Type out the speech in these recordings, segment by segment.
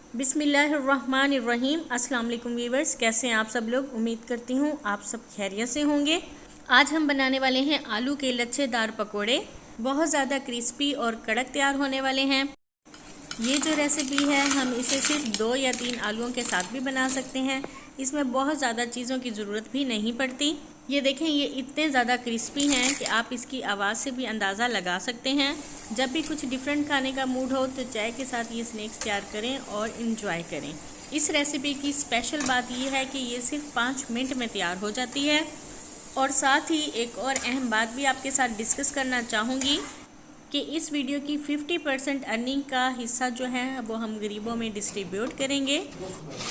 बिस्मिल्लाहिर्रहमानिर्रहीम। अस्सलाम वालेकुम वीवर्स, कैसे हैं आप सब लोग। उम्मीद करती हूँ आप सब खैरियत से होंगे। आज हम बनाने वाले हैं आलू के लच्छेदार पकोड़े। बहुत ज़्यादा क्रिस्पी और कड़क तैयार होने वाले हैं। ये जो रेसिपी है हम इसे सिर्फ 2 या 3 आलूओं के साथ भी बना सकते हैं। इसमें बहुत ज़्यादा चीज़ों की ज़रूरत भी नहीं पड़ती। ये देखें, ये इतने ज़्यादा क्रिस्पी हैं कि आप इसकी आवाज़ से भी अंदाज़ा लगा सकते हैं। जब भी कुछ डिफरेंट खाने का मूड हो तो चाय के साथ ये स्नैक्स तैयार करें और इन्जॉय करें। इस रेसिपी की स्पेशल बात ये है कि ये सिर्फ 5 मिनट में तैयार हो जाती है। और साथ ही एक और अहम बात भी आपके साथ डिस्कस करना चाहूँगी कि इस वीडियो की 50% अर्निंग का हिस्सा जो है वो हम गरीबों में डिस्ट्रीब्यूट करेंगे।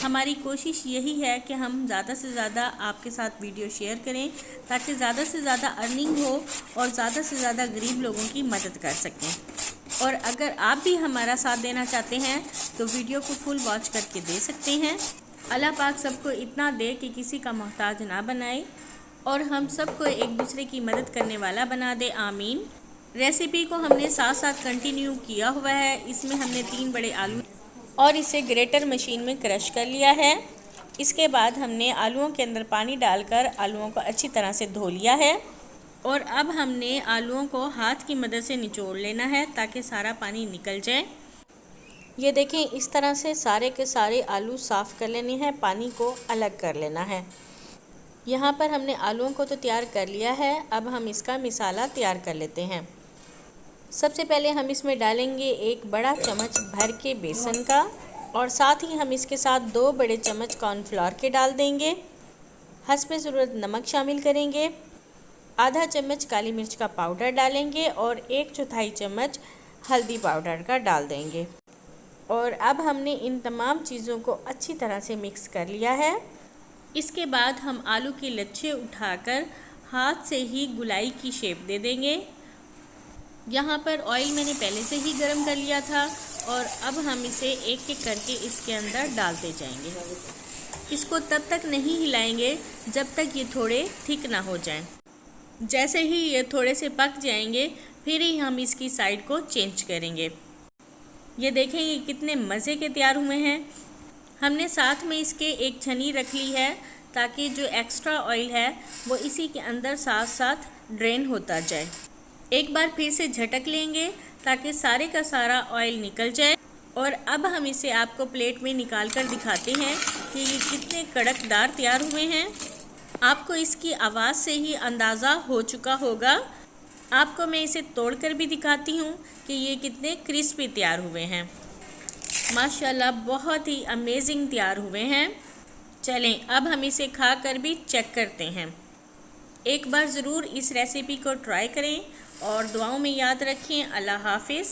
हमारी कोशिश यही है कि हम ज़्यादा से ज़्यादा आपके साथ वीडियो शेयर करें ताकि ज़्यादा से ज़्यादा अर्निंग हो और ज़्यादा से ज़्यादा गरीब लोगों की मदद कर सकें। और अगर आप भी हमारा साथ देना चाहते हैं तो वीडियो को फुल वॉच करके दे सकते हैं। अल्लाह पाक सबको इतना दे कि किसी का मोहताज ना बनाए और हम सबको एक दूसरे की मदद करने वाला बना दे, आमीन। रेसिपी को हमने साथ साथ कंटिन्यू किया हुआ है। इसमें हमने 3 बड़े आलू और इसे ग्रेटर मशीन में क्रश कर लिया है। इसके बाद हमने आलूओं के अंदर पानी डालकर आलूओं को अच्छी तरह से धो लिया है और अब हमने आलूओं को हाथ की मदद से निचोड़ लेना है ताकि सारा पानी निकल जाए। ये देखें, इस तरह से सारे के सारे आलू साफ़ कर लेने हैं, पानी को अलग कर लेना है। यहाँ पर हमने आलूओं को तो तैयार कर लिया है। अब हम इसका मिसाला तैयार कर लेते हैं। सबसे पहले हम इसमें डालेंगे 1 बड़ा चम्मच भर के बेसन का और साथ ही हम इसके साथ 2 बड़े चम्मच कॉर्नफ्लोर के डाल देंगे। हस्बे ज़रूरत नमक शामिल करेंगे। आधा चम्मच काली मिर्च का पाउडर डालेंगे और 1/4 चम्मच हल्दी पाउडर का डाल देंगे। और अब हमने इन तमाम चीज़ों को अच्छी तरह से मिक्स कर लिया है। इसके बाद हम आलू के लच्छे उठाकर हाथ से ही गुलाई की शेप दे देंगे। यहाँ पर ऑयल मैंने पहले से ही गर्म कर लिया था और अब हम इसे एक एक करके इसके अंदर डालते जाएंगे। इसको तब तक नहीं हिलाएंगे जब तक ये थोड़े थिक ना हो जाएं। जैसे ही ये थोड़े से पक जाएंगे फिर ही हम इसकी साइड को चेंज करेंगे। ये देखें, ये कितने मज़े के तैयार हुए हैं। हमने साथ में इसके एक छन्नी रख ली है ताकि जो एक्स्ट्रा ऑयल है वो इसी के अंदर साथ साथ ड्रेन होता जाए। एक बार फिर से झटक लेंगे ताकि सारे का सारा ऑयल निकल जाए। और अब हम इसे आपको प्लेट में निकाल कर दिखाते हैं कि ये कितने कड़कदार तैयार हुए हैं। आपको इसकी आवाज़ से ही अंदाज़ा हो चुका होगा। आपको मैं इसे तोड़कर भी दिखाती हूँ कि ये कितने क्रिस्पी तैयार हुए हैं। माशाल्लाह बहुत ही अमेजिंग तैयार हुए हैं। चलें, अब हम इसे खा कर भी चेक करते हैं। एक बार ज़रूर इस रेसिपी को ट्राई करें और दुआओं में याद रखें। अल्लाह हाफिज़।